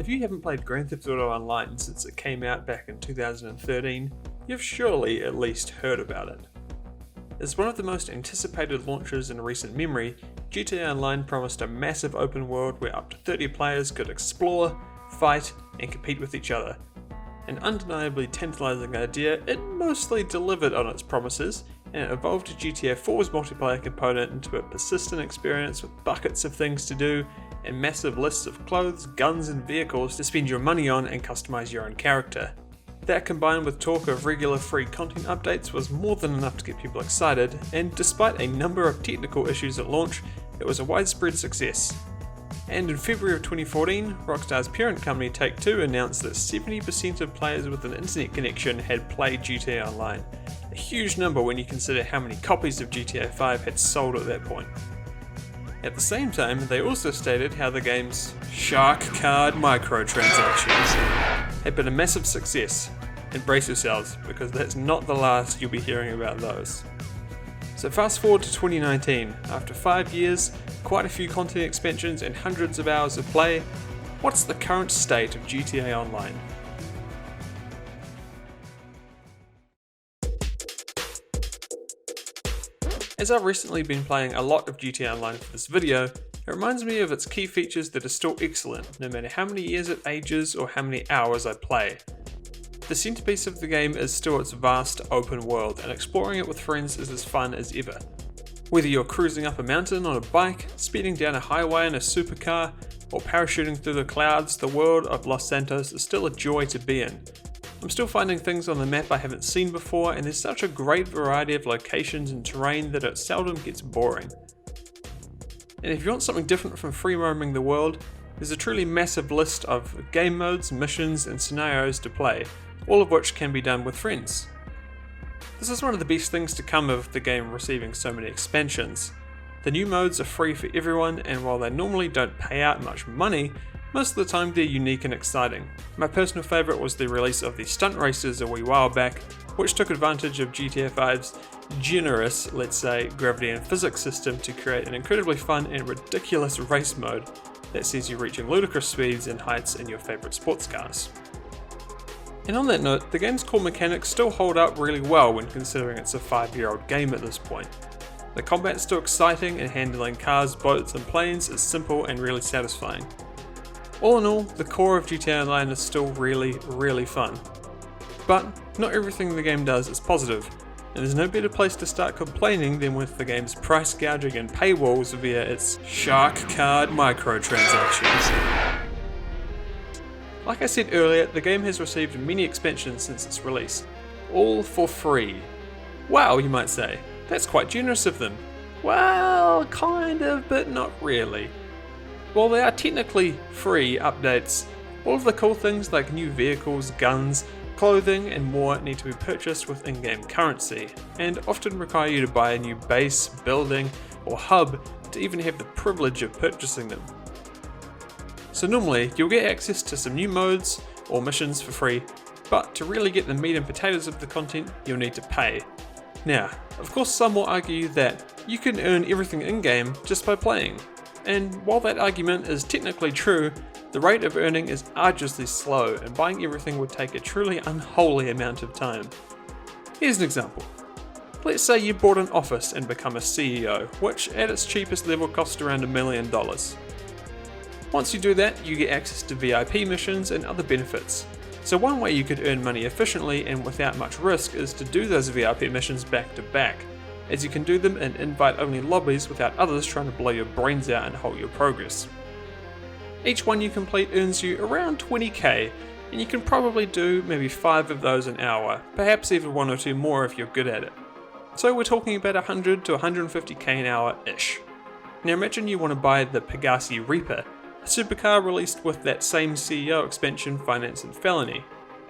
If you haven't played Grand Theft Auto Online since it came out back in 2013, you've surely at least heard about it. As one of the most anticipated launches in recent memory, GTA Online promised a massive open world where up to 30 players could explore, fight, and compete with each other. An undeniably tantalizing idea, it mostly delivered on its promises, and it evolved GTA 4's multiplayer component into a persistent experience with buckets of things to do and massive lists of clothes, guns and vehicles to spend your money on and customize your own character. That combined with talk of regular free content updates was more than enough to get people excited, and despite a number of technical issues at launch, it was a widespread success. And in February of 2014, Rockstar's parent company Take-Two announced that 70% of players with an internet connection had played GTA Online, a huge number when you consider how many copies of GTA 5 had sold at that point. At the same time, they also stated how the game's shark card microtransactions had been a massive success, and brace yourselves because that's not the last you'll be hearing about those. So fast forward to 2019, after 5 years, quite a few content expansions and hundreds of hours of play, what's the current state of GTA Online? As I've recently been playing a lot of GTA Online for this video, it reminds me of its key features that are still excellent, no matter how many years it ages or how many hours I play. The centerpiece of the game is still its vast open world, and exploring it with friends is as fun as ever. Whether you're cruising up a mountain on a bike, speeding down a highway in a supercar, or parachuting through the clouds, the world of Los Santos is still a joy to be in. I'm still finding things on the map I haven't seen before, and there's such a great variety of locations and terrain that it seldom gets boring. And if you want something different from free roaming the world, there's a truly massive list of game modes, missions, and scenarios to play, all of which can be done with friends. This is one of the best things to come of the game receiving so many expansions. The new modes are free for everyone, and while they normally don't pay out much money, most of the time they're unique and exciting. My personal favourite was the release of the Stunt Racers a wee while back, which took advantage of GTA 5's generous, let's say, gravity and physics system to create an incredibly fun and ridiculous race mode that sees you reaching ludicrous speeds and heights in your favourite sports cars. And on that note, the game's core mechanics still hold up really well when considering it's a 5-year-old game at this point. The combat's still exciting, and handling cars, boats and planes is simple and really satisfying. All in all, the core of GTA Online is still really fun. But not everything the game does is positive, and there's no better place to start complaining than with the game's price gouging and paywalls via its shark card microtransactions. Like I said earlier, the game has received many expansions since its release, all for free. Wow, you might say, that's quite generous of them. Well, kind of, but not really. While they are technically free updates, all of the cool things like new vehicles, guns, clothing and more need to be purchased with in-game currency, and often require you to buy a new base, building or hub to even have the privilege of purchasing them. So normally you'll get access to some new modes or missions for free, but to really get the meat and potatoes of the content you'll need to pay. Now, of course some will argue that you can earn everything in-game just by playing. And while that argument is technically true, the rate of earning is arduously slow, and buying everything would take a truly unholy amount of time. Here's an example. Let's say you bought an office and become a CEO, which at its cheapest level costs around $1 million. Once you do that, you get access to VIP missions and other benefits. So one way you could earn money efficiently and without much risk is to do those VIP missions back to back, as you can do them in invite-only lobbies without others trying to blow your brains out and halt your progress. Each one you complete earns you around 20k, and you can probably do maybe 5 of those an hour, perhaps even 1 or 2 more if you're good at it. So we're talking about 100 to 150k an hour-ish. Now imagine you want to buy the Pegasi Reaper, a supercar released with that same CEO expansion, Finance and Felony.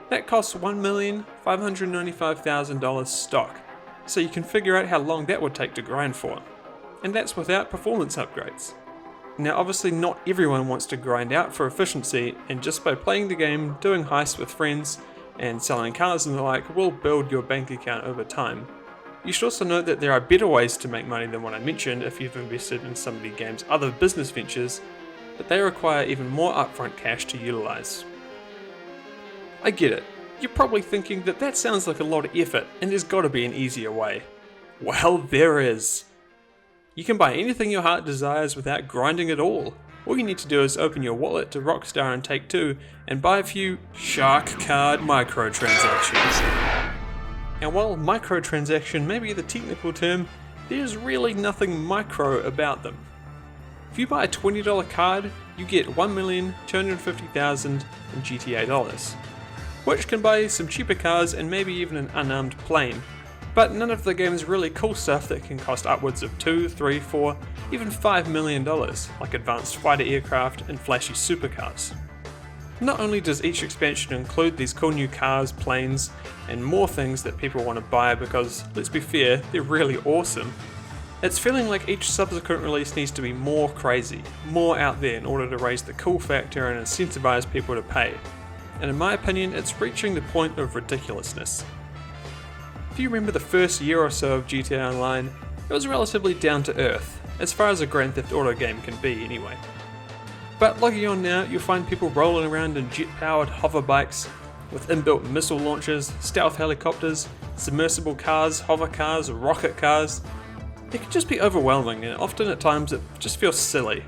That costs $1,595,000 stock, so you can figure out how long that would take to grind for. And that's without performance upgrades. Now obviously not everyone wants to grind out for efficiency, and just by playing the game, doing heists with friends, and selling cars and the like will build your bank account over time. You should also note that there are better ways to make money than what I mentioned if you've invested in some of the game's other business ventures, but they require even more upfront cash to utilize. I get it. You're probably thinking that sounds like a lot of effort and there's gotta be an easier way. Well, there is. You can buy anything your heart desires without grinding at all. All you need to do is open your wallet to Rockstar and Take-Two and buy a few shark card microtransactions. And while microtransaction may be the technical term, there's really nothing micro about them. If you buy a $20 card, you get 1,250,000 in GTA dollars, which can buy some cheaper cars and maybe even an unarmed plane. But none of the game's really cool stuff that can cost upwards of $2, $3, $4, even $5 million, like advanced fighter aircraft and flashy supercars. Not only does each expansion include these cool new cars, planes, and more things that people want to buy because, let's be fair, they're really awesome, it's feeling like each subsequent release needs to be more crazy, more out there in order to raise the cool factor and incentivize people to pay. And in my opinion, it's reaching the point of ridiculousness. If you remember the first year or so of GTA Online, it was relatively down to earth, as far as a Grand Theft Auto game can be anyway. But logging on now, you'll find people rolling around in jet-powered hover bikes, with inbuilt missile launchers, stealth helicopters, submersible cars, hover cars, rocket cars. It can just be overwhelming, and often at times it just feels silly.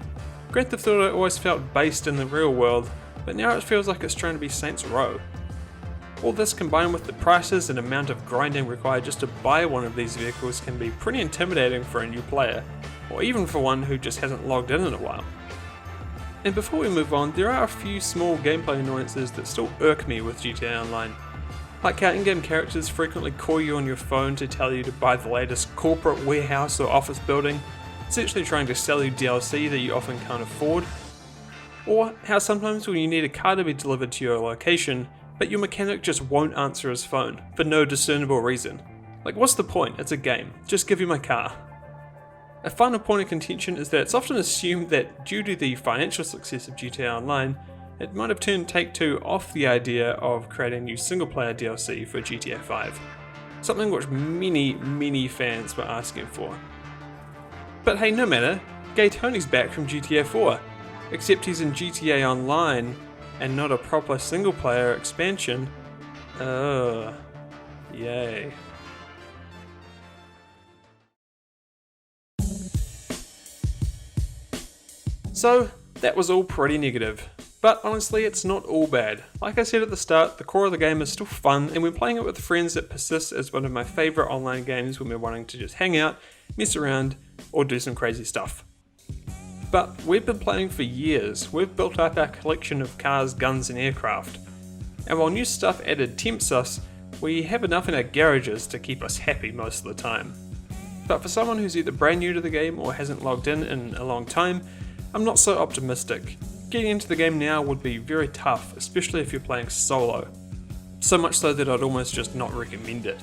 Grand Theft Auto always felt based in the real world, but now it feels like it's trying to be Saints Row. All this combined with the prices and amount of grinding required just to buy one of these vehicles can be pretty intimidating for a new player, or even for one who just hasn't logged in a while. And before we move on, there are a few small gameplay annoyances that still irk me with GTA Online. Like how in-game characters frequently call you on your phone to tell you to buy the latest corporate warehouse or office building, essentially trying to sell you DLC that you often can't afford. Or how sometimes when you need a car to be delivered to your location, but your mechanic just won't answer his phone, for no discernible reason. Like, what's the point? It's a game. Just give me my car. A final point of contention is that it's often assumed that due to the financial success of GTA Online, it might have turned Take-Two off the idea of creating new single-player DLC for GTA 5. Something which many fans were asking for. But hey, no matter, Gay Tony's back from GTA 4, except he's in GTA Online, and not a proper single player expansion. Yay. So, that was all pretty negative. But honestly, it's not all bad. Like I said at the start, the core of the game is still fun, and when playing it with friends it persists as one of my favourite online games when we're wanting to just hang out, mess around, or do some crazy stuff. But we've been playing for years. We've built up our collection of cars, guns and aircraft. And while new stuff added tempts us, we have enough in our garages to keep us happy most of the time. But for someone who's either brand new to the game or hasn't logged in a long time, I'm not so optimistic. Getting into the game now would be very tough, especially if you're playing solo. So much so that I'd almost just not recommend it.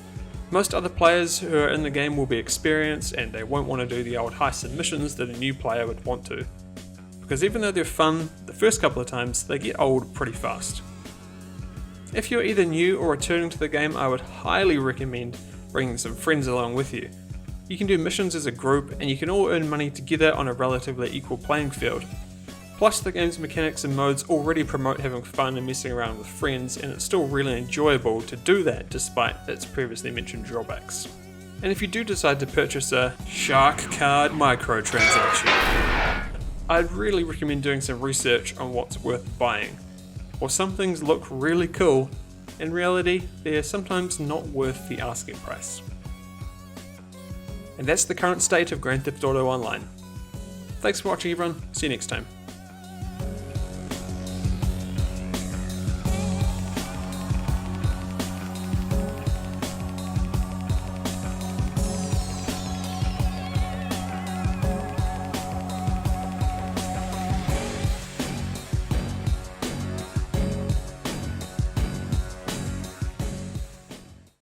Most other players who are in the game will be experienced and they won't want to do the old heist and missions that a new player would want to. Because even though they're fun, the first couple of times they get old pretty fast. If you're either new or returning to the game, I would highly recommend bringing some friends along with you. You can do missions as a group and you can all earn money together on a relatively equal playing field. Plus the game's mechanics and modes already promote having fun and messing around with friends, and it's still really enjoyable to do that despite its previously mentioned drawbacks. And if you do decide to purchase a shark card microtransaction, I'd really recommend doing some research on what's worth buying. Or some things look really cool, in reality they're sometimes not worth the asking price. And that's the current state of Grand Theft Auto Online. Thanks for watching everyone, see you next time.